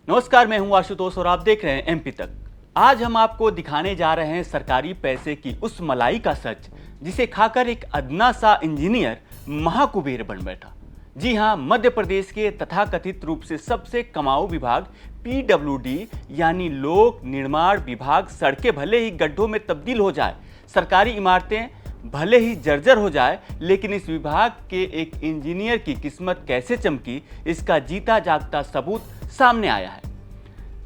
नमस्कार, मैं हूं आशुतोष और आप देख रहे हैं एमपी तक। आज हम आपको दिखाने जा रहे हैं सरकारी पैसे की उस मलाई का सच जिसे खाकर एक अदना सा इंजीनियर महाकुबेर बन बैठा। जी हां, मध्य प्रदेश के तथाकथित रूप से सबसे कमाऊ विभाग पीडब्ल्यूडी यानी लोक निर्माण विभाग सड़कें भले ही गड्ढों में तब्दील हो जाए, सरकारी इमारतें भले ही जर्जर हो जाए, लेकिन इस विभाग के एक इंजीनियर की किस्मत कैसे चमकी, इसका जीता जागता सबूत सामने आया है।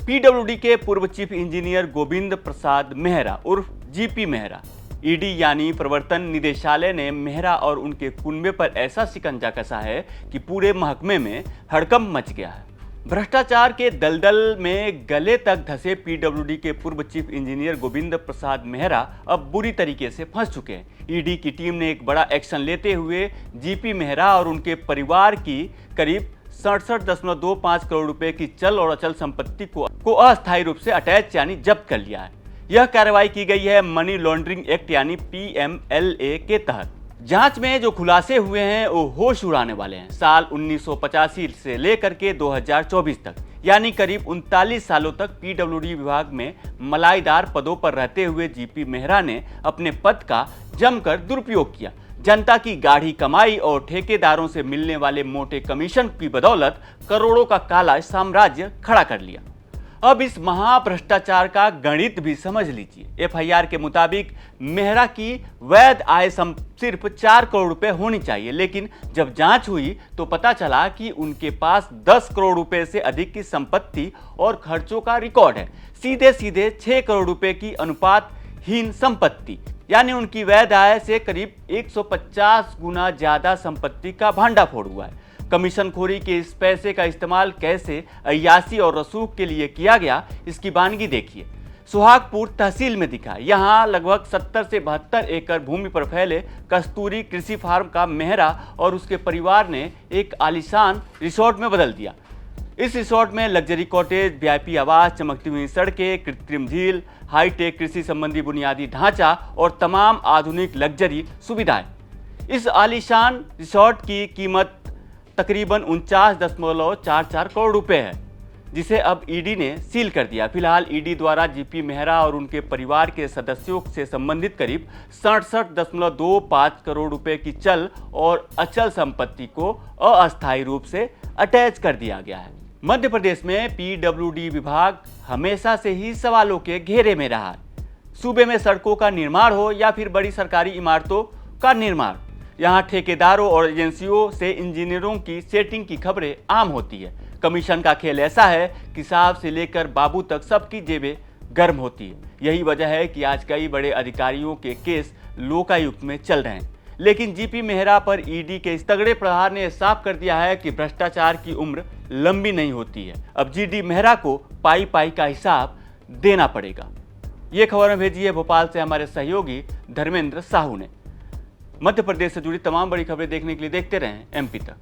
पीडब्ल्यूडी के पूर्व चीफ इंजीनियर गोविंद प्रसाद मेहरा उर्फ जीपी मेहरा, ईडी यानी प्रवर्तन निदेशालय ने मेहरा और उनके कुनबे पर ऐसा शिकंजा कसा है कि पूरे महकमे में हड़कंप मच गया है। भ्रष्टाचार के दलदल में गले तक धंसे पीडब्ल्यूडी के पूर्व चीफ इंजीनियर गोविंद प्रसाद मेहरा अब बुरी तरीके से फंस चुके हैं। ईडी की टीम ने एक बड़ा एक्शन लेते हुए जीपी मेहरा और उनके परिवार की करीब 67.25 करोड़ रुपए की चल और अचल संपत्ति को अस्थायी रूप से अटैच यानी जब्त कर लिया है। यह कार्रवाई की गई है मनी लॉन्ड्रिंग एक्ट यानी पीएमएलए के तहत। जांच में जो खुलासे हुए हैं वो होश उड़ाने वाले हैं। साल 1985 से लेकर के 2024 तक यानी करीब 39 सालों तक पीडब्ल्यूडी विभाग में मलाईदार पदों पर रहते हुए जीपी मेहरा ने अपने पद का जमकर दुरुपयोग किया। जनता की गाढ़ी कमाई और ठेकेदारों से मिलने वाले मोटे कमीशन की बदौलत करोड़ों का काला साम्राज्य खड़ा कर लिया। अब इस महाभ्रष्टाचार का गणित भी समझ लीजिए। एफआईआर के मुताबिक मेहरा की वैध आय सिर्फ 4 करोड़ रुपए होनी चाहिए, लेकिन जब जांच हुई तो पता चला कि उनके पास 10 करोड़ रुपए से अधिक की संपत्ति और खर्चों का रिकॉर्ड है। सीधे सीधे 6 करोड़ रुपए की अनुपातहीन संपत्ति, यानी उनकी वैध आय से करीब 150 गुना ज्यादा संपत्ति का भांडाफोड़ हुआ है। कमीशनखोरी के इस पैसे का इस्तेमाल कैसे अय्यासी और रसूख के लिए किया गया, इसकी वानगी देखिए। सुहागपुर तहसील में दिखा। यहाँ लगभग 70 से 72 एकड़ भूमि पर फैले कस्तूरी कृषि फार्म का मेहरा और उसके परिवार ने एक आलीशान रिसोर्ट में बदल दिया। इस रिसोर्ट में लग्जरी कॉटेज, वीआईपी आवास, चमकती हुई सड़कें, कृत्रिम झील, हाईटेक कृषि संबंधी बुनियादी ढांचा और तमाम आधुनिक लग्जरी सुविधाएं। इस आलीशान रिसोर्ट की कीमत तकरीबन 49.44 करोड़ रुपए है, जिसे अब ईडी ने सील कर दिया। फिलहाल ईडी द्वारा जीपी मेहरा और उनके परिवार के सदस्यों से संबंधित करीब 67.25 करोड़ रुपए की चल और अचल संपत्ति को अस्थायी रूप से अटैच कर दिया गया है। मध्य प्रदेश में पीडब्ल्यूडी विभाग हमेशा से ही सवालों के घेरे में रहा है। सूबे में सड़कों का निर्माण हो या फिर बड़ी सरकारी इमारतों का निर्माण, यहाँ ठेकेदारों और एजेंसियों से इंजीनियरों की सेटिंग की खबरें आम होती है। कमीशन का खेल ऐसा है कि साहब से लेकर बाबू तक सबकी जेबें गर्म होती है। यही वजह है कि आज कई बड़े अधिकारियों के केस लोकायुक्त में चल रहे हैं, लेकिन जीपी मेहरा पर ईडी के इस तगड़े प्रहार ने साफ कर दिया है कि भ्रष्टाचार की उम्र लंबी नहीं होती है। अब जीडी मेहरा को पाई पाई का हिसाब देना पड़ेगा। ये खबर में भेजी है भोपाल से हमारे सहयोगी धर्मेंद्र साहू ने। मध्य प्रदेश से जुड़ी तमाम बड़ी खबरें देखने के लिए देखते रहें एमपी तक।